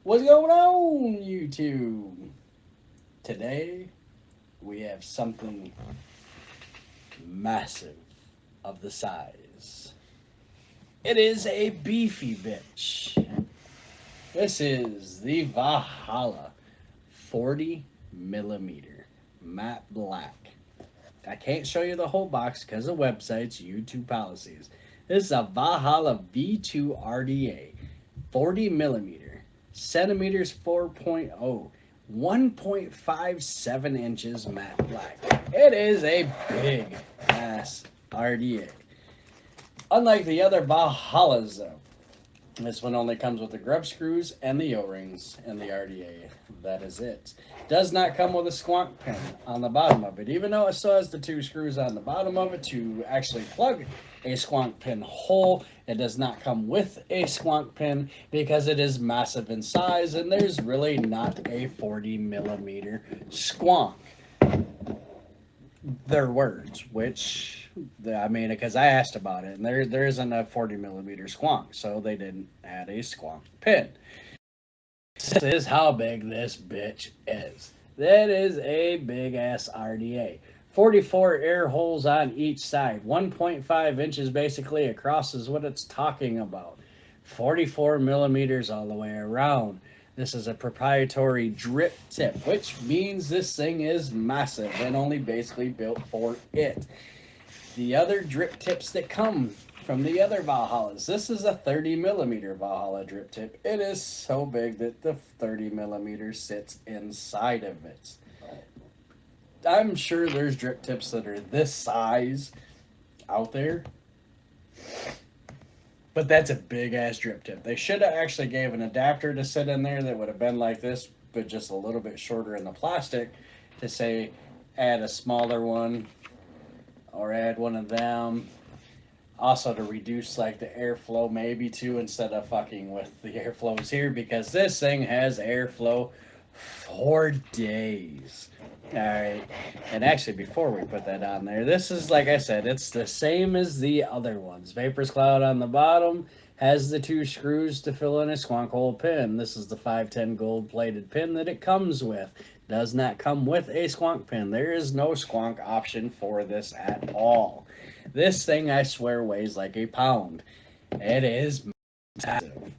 What's going on, YouTube? Today we have something massive of the size. It is a beefy bitch. This is the Valhalla 40 millimeter matte black. I can't show you the whole box because of websites, YouTube policies. This is a Valhalla V2 RDA 40 millimeter, centimeters 4.0, 1.57 inches matte black. It is a big ass RDA. Unlike the other Valhallas, though, this one only comes with the grub screws and the O-rings and the RDA. That is it. Does not come with a squonk pin on the bottom of it, even though it still has the two screws on the bottom of it to actually plug a squonk pin hole. It does not come with a squonk pin because it is massive in size and there's really not a 40 millimeter squonk. Their words, which I mean, because I asked about it, and there isn't a 40 millimeter squonk, so they didn't add a squonk pin. This is how big this bitch is. That is a big ass RDA. 44 air holes on each side. 1.5 inches basically across is what it's talking about. 44 millimeters all the way around. This is a proprietary drip tip, which means this thing is massive and only basically built for it. The other drip tips that come from the other Valhallas, this is a 30 millimeter Valhalla drip tip. It is so big that the 30 millimeter sits inside of it. I'm sure there's drip tips that are this size out there, but that's a big ass drip tip. They should have actually gave an adapter to sit in there that would have been like this, but just a little bit shorter in the plastic to say add a smaller one or add one of them. Also to reduce like the airflow maybe too, instead of fucking with the airflows here, because this thing has airflow for days. All right, and actually before we put that on there, this is, like I said, it's the same as the other ones. Vapors Cloud on the bottom has the two screws to fill in a squonk hole pin. This is the 510 gold plated pin that it comes with. Does not come with a squonk pin. There is no squonk option for this at all. This thing, I swear, weighs like a pound. It is massive.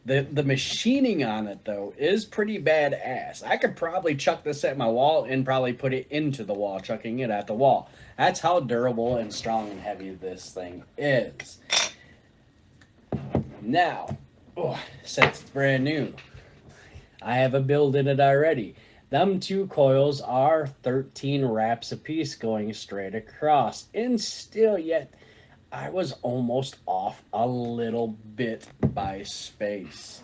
The machining on it, though, is pretty badass. I could probably chuck this at my wall and probably put it into the wall, chucking it at the wall. That's how durable and strong and heavy this thing is. Now, since it's brand new, I have a build in it already. Them two coils are 13 wraps apiece going straight across. And still yet, I was almost off a little bit by space.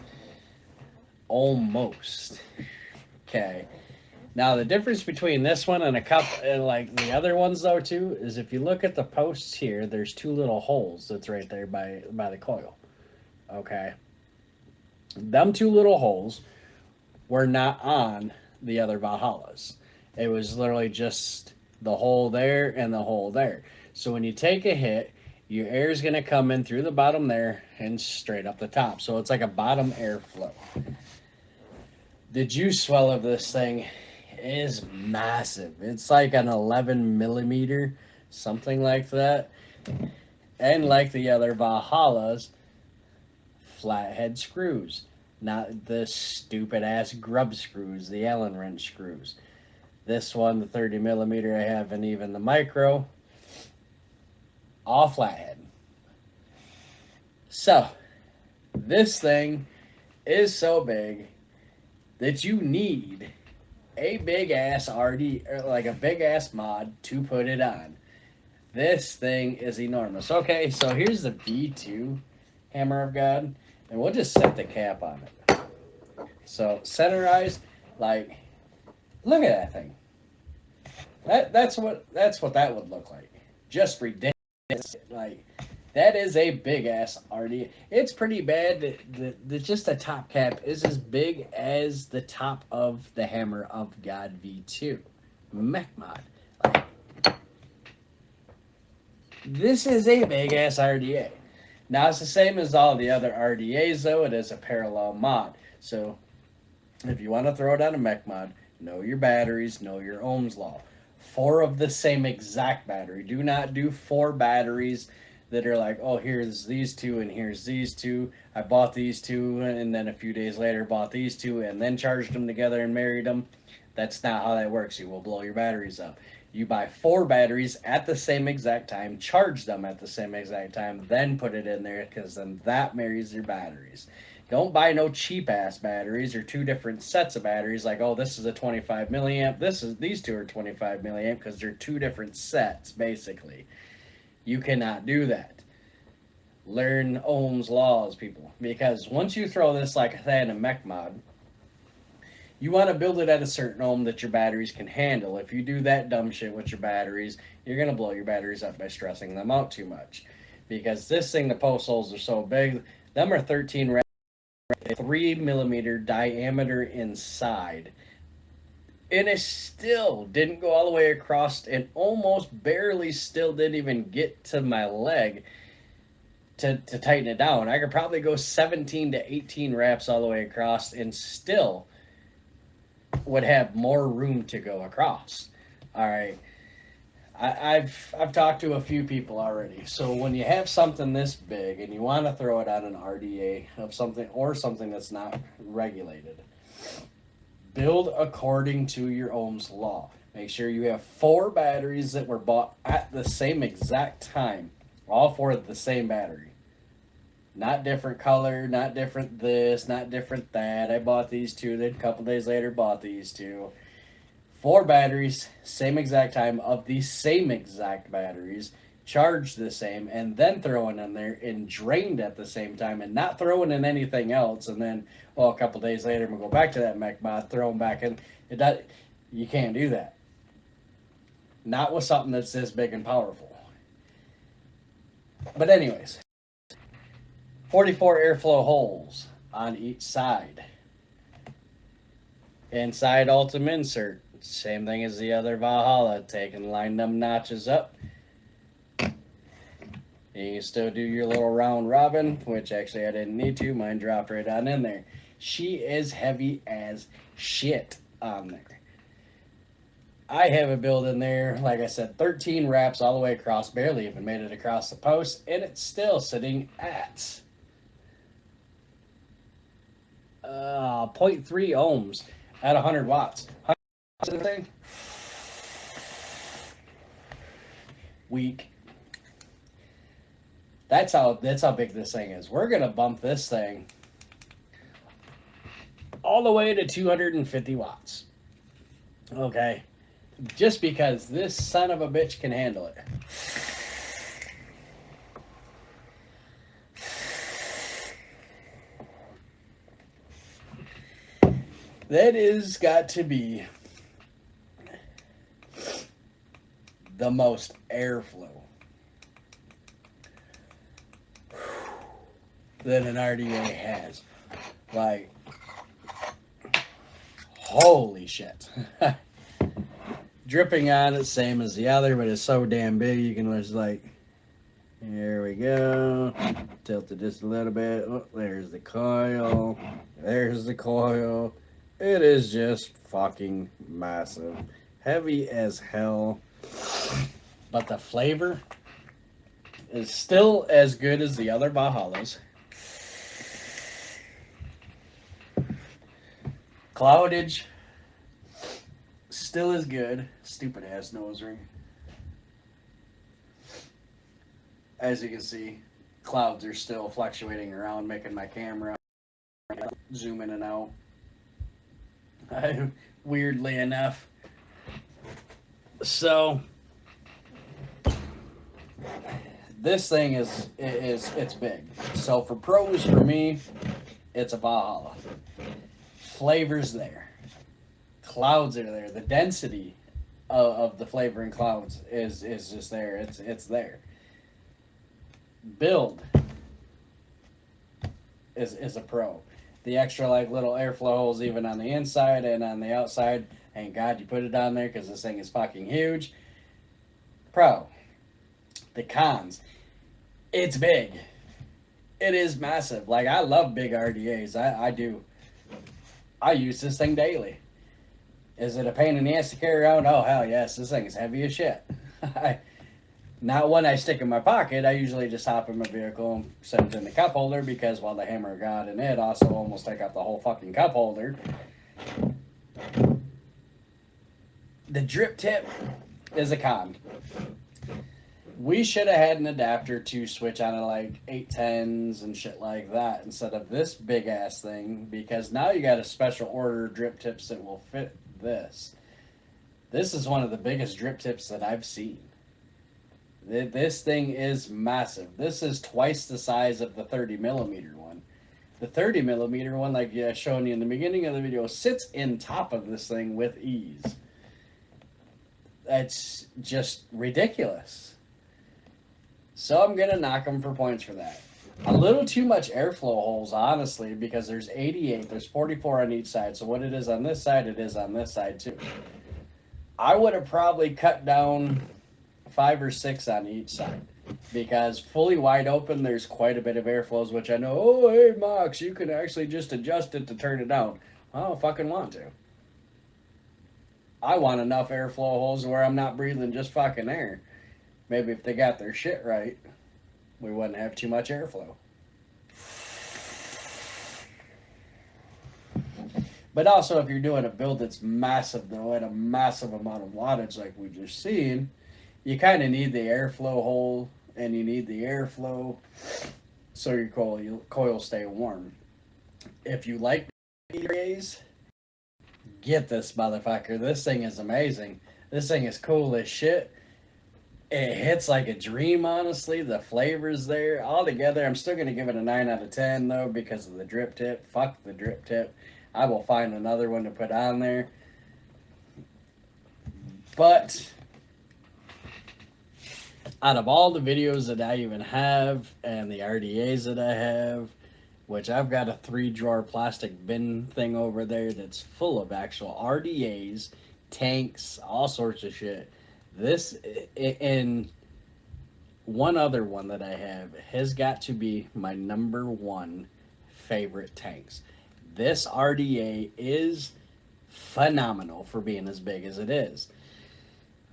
Almost. Okay. Now the difference between this one and a couple, and like the other ones though too, is if you look at the posts here, there's two little holes that's right there by the coil. Okay. Them two little holes were not on the other Valhallas. It was literally just the hole there and the hole there. So when you take a hit, your air is going to come in through the bottom there and straight up the top. So it's like a bottom airflow. The juice swell of this thing is massive. It's like an 11 millimeter, something like that. And like the other Valhallas, flathead screws. Not the stupid ass grub screws, the Allen wrench screws. This one, the 30 millimeter I have, and even the micro, all flathead. So, this thing is so big that you need a big ass RD, or like a big ass mod to put it on. This thing is enormous. Okay, so here's the V2 Hammer of God, and we'll just set the cap on it. So centerized, like, look at that thing. That's what that would look like. Just ridiculous. Like, that is a big ass RD. It's pretty bad that just the top cap is as big as the top of the Hammer of God V2 mech mod. Like, this is a big ass RDA. Now it's the same as all the other RDAs though. It is a parallel mod. So if you want to throw it on a mech mod, know your batteries, know your Ohm's law. Four of the same exact battery. Do not do four batteries that are like, oh, here's these two and here's these two. I bought these two and then a few days later bought these two and then charged them together and married them. That's not how that works. You will blow your batteries up. You buy four batteries at the same exact time, charge them at the same exact time, then put it in there because then that marries your batteries. Don't buy no cheap ass batteries or two different sets of batteries like, oh, this is a 25 milliamp, these two are 25 milliamp because they're two different sets basically. You cannot do that. Learn Ohm's laws, people, because once you throw this like that in a mech mod, you want to build it at a certain ohm that your batteries can handle. If you do that dumb shit with your batteries, you're going to blow your batteries up by stressing them out too much. Because this thing, the post holes are so big, them are 13 3 millimeter diameter inside. And it still didn't go all the way across and almost barely still didn't even get to my leg to tighten it down. I could probably go 17 to 18 wraps all the way across and still would have more room to go across. All right. I've talked to a few people already. So when you have something this big and you want to throw it on an RDA of something or something that's not regulated, build according to your Ohm's law. Make sure you have four batteries that were bought at the same exact time. All four of the same battery. Not different color, not different this, not different that. I bought these two, then a couple days later bought these two. Four batteries, same exact time of the same exact batteries, charged the same, and then throwing in there and drained at the same time, and not throwing in anything else. And then, well, a couple days later, we'll go back to that mech mod, throw them back in. You can't do that. Not with something that's this big and powerful. But anyways, 44 airflow holes on each side. Inside Ultim insert. Same thing as the other Valhalla. Take and line them notches up. You can still do your little round robin, which actually I didn't need to. Mine dropped right on in there. She is heavy as shit on there. I have a build in there, like I said, 13 wraps all the way across. Barely even made it across the post. And it's still sitting at 0.3 ohms at 100 watts. Thing? Weak. That's how big this thing is. We're gonna bump this thing all the way to 250 watts. Okay, just because this son of a bitch can handle it. That is got to be the most airflow that an RDA has. Like, holy shit. Dripping on it, same as the other, but it's so damn big you can just like, here we go. Tilt it just a little bit. Oh, there's the coil. There's the coil. It is just fucking massive. Heavy as hell. But the flavor is still as good as the other Valhallas. Cloudage still is good. Stupid ass nose ring. As you can see, clouds are still fluctuating around, making my camera zoom in and out. Weirdly enough. So this thing is it's big. So for pros, for me, it's a Valhalla. Flavors there. Clouds are there. The density of the flavor in clouds is just there. It's there. Build is a pro. The extra like little airflow holes even on the inside and on the outside. Thank God you put it on there because this thing is fucking huge. Pro. The cons. It's big. It is massive. Like, I love big RDAs. I do. I use this thing daily. Is it a pain in the ass to carry around? Oh, hell yes. This thing is heavy as shit. Not one I stick in my pocket. I usually just hop in my vehicle and set it in the cup holder because, well, the hammer of God and it also almost take up the whole fucking cup holder. The drip tip is a con. We should have had an adapter to switch on to like 810s and shit like that instead of this big ass thing, because now you got a special order drip tips that will fit this. This is one of the biggest drip tips that I've seen. This thing is massive. This is twice the size of the 30 millimeter one. The 30 millimeter one, like I showed you in the beginning of the video, sits in top of this thing with ease. That's just ridiculous. So I'm going to knock them for points for that. A little too much airflow holes, honestly, because there's 88, there's 44 on each side. So what it is on this side, it is on this side too. I would have probably cut down 5 or 6 on each side, because fully wide open, there's quite a bit of airflows, which I know, oh, hey, Mox, you can actually just adjust it to turn it down. I don't fucking want to. I want enough airflow holes where I'm not breathing just fucking air. Maybe if they got their shit right, we wouldn't have too much airflow. But also, if you're doing a build that's massive, though, at a massive amount of wattage like we just seen, you kind of need the airflow hole and you need the airflow so your coil stay warm. If you like PDAs, get this motherfucker. This thing is amazing. This thing is cool as shit. It hits like a dream, honestly. The flavor's there. All together, I'm still going to give it a 9 out of 10, though, because of the drip tip. Fuck the drip tip. I will find another one to put on there. But out of all the videos that I even have and the RDAs that I have, which I've got a 3-drawer plastic bin thing over there that's full of actual RDAs, tanks, all sorts of shit. This and one other one that I have has got to be my number one favorite tanks. This RDA is phenomenal for being as big as it is.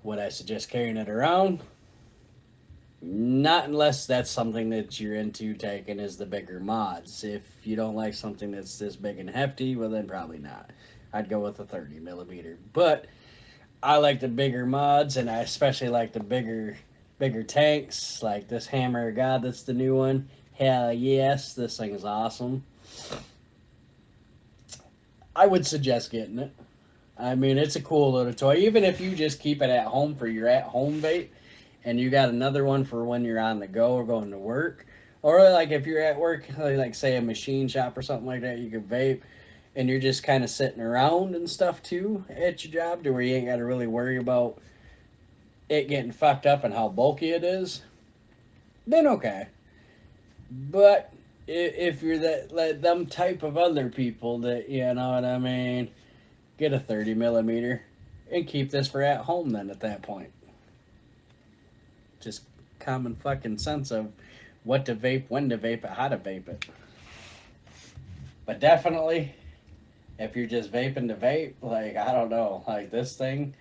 Would I suggest carrying it around? Not unless that's something that you're into taking as the bigger mods. If you don't like something that's this big and hefty, well then probably not. I'd go with a 30 millimeter. But I like the bigger mods, and I especially like the bigger tanks, like this Hammer of God that's the new one. Hell yes, this thing is awesome. I would suggest getting it. I mean, it's a cool little toy. Even if you just keep it at home for your at-home vape, and you got another one for when you're on the go or going to work, or like if you're at work, like say a machine shop or something like that, you could vape, and you're just kind of sitting around and stuff too at your job, to where you ain't got to really worry about it getting fucked up and how bulky it is, then okay. But if you're that like them type of other people that, you know what I mean, get a 30 millimeter and keep this for at home then at that point. Just common fucking sense of what to vape, when to vape it, how to vape it. But definitely, if you're just vaping to vape, like, I don't know, like this thing,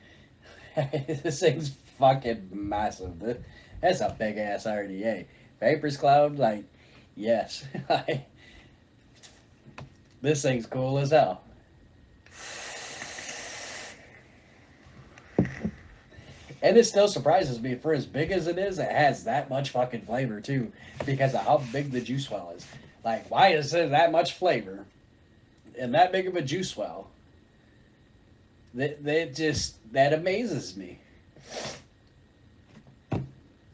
this thing's fucking massive. That's a big ass RDA. Vapors Cloud, like, yes. This thing's cool as hell. And it still surprises me, for as big as it is, it has that much fucking flavor too, because of how big the juice well is. Like, why is there that much flavor and that big of a juice well? That amazes me.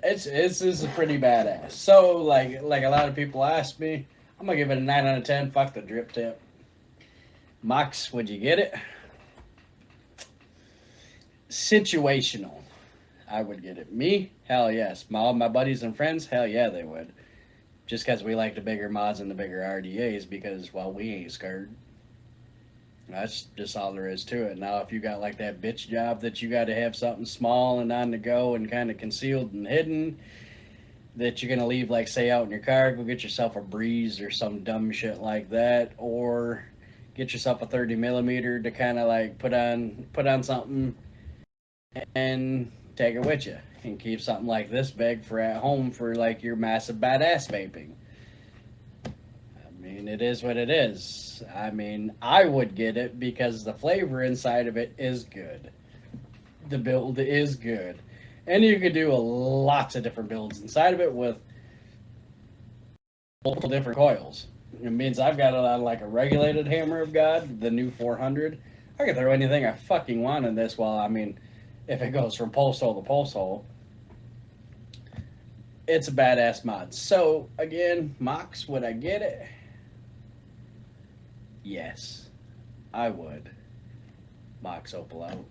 This is pretty badass. So like a lot of people ask me, I'm gonna give it a 9 out of 10. Fuck the drip tip. Mox, would you get it? Situational. I would get it. Me? Hell yes. All my buddies and friends? Hell yeah, they would. Just because we like the bigger mods and the bigger RDAs, because, well, we ain't scared. That's just all there is to it. Now, if you got like that bitch job that you got to have something small and on the go and kind of concealed and hidden, that you're gonna leave, like say out in your car, go get yourself a breeze or some dumb shit like that, or get yourself a 30 millimeter to kind of like put on something and take it with you, and keep something like this big for at home for like your massive badass vaping. I mean, it is what it is. I mean, I would get it because the flavor inside of it is good. The build is good. And you could do lots of different builds inside of it with multiple different coils. It means I've got like a regulated Hammer of God, the new 400. I can throw anything I fucking want in this. Well, I mean, if it goes from pulse hole to pulse hole, it's a badass mod. So again, Mox, would I get it? Yes, I would. Mox Opal out.